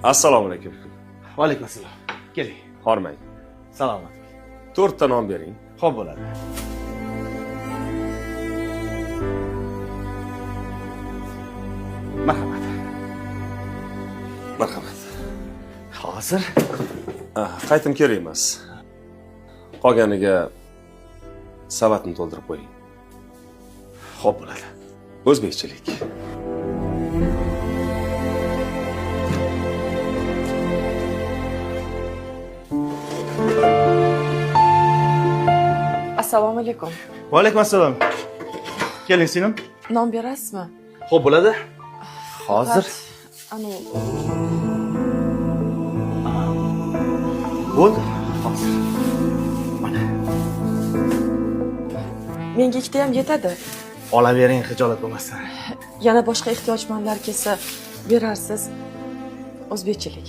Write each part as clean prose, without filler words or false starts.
Assalomu alaykum. Va alaykum assalom. Keling. Hormang. Salomat. 4 ta non bering. Xo'p bo'ladi. Marhamat. Marhamat. Hozir Qaytim kerak emas. Qolganiga savatni to'ldirib qo'ying. xo'p bo'ladi. O'zbekchilik. Assalomu alaykum. Va alaykum assalom. Keling singlim. Non berasizmi? Xo'p bo'ladi. Hozir Anu, bo'ldi. Hozir. Mana. menga ikkita ham yetadi. Olavering, xijolat bo'lmasdan. Yana boshqa ehtiyojmandlar kelsa berarsiz. O'zbekchilik.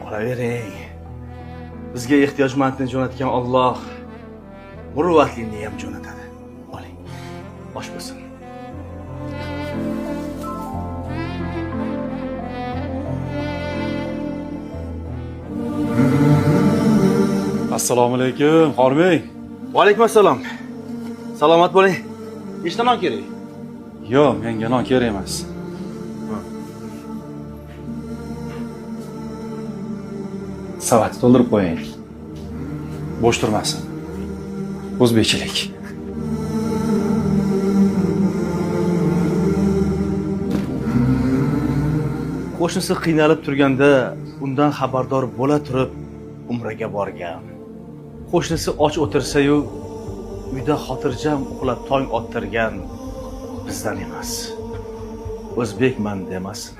Olavering. Bizga ehtiyojmandni jo'natgan Alloh muruvvatlini ham jo'natadi. Oling. Bosh bo'lsin. Assalomu alaykum, Hormang. Va alaykum assalom. Salomat bo'ling. Nechta non kerak? Yo'q, menga non kerak emas. Savat to'ldirib qo'ying. Bo'sh turmasin. O'zbekchilik. Qo'shnisi qiynalib turganda undan xabardor bo'la turib umraga borgan. Qo'shnisi och o'tirsa-yu uyda xotirjam uxlab tong ottirgan bizdan emas. O'zbekman demasin.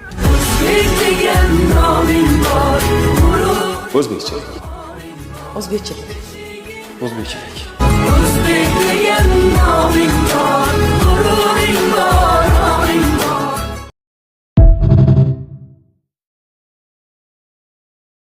O'zbekchilik. O'zbekchilik. O'zbekchilik. O'zbek degan noming bor, g'ururing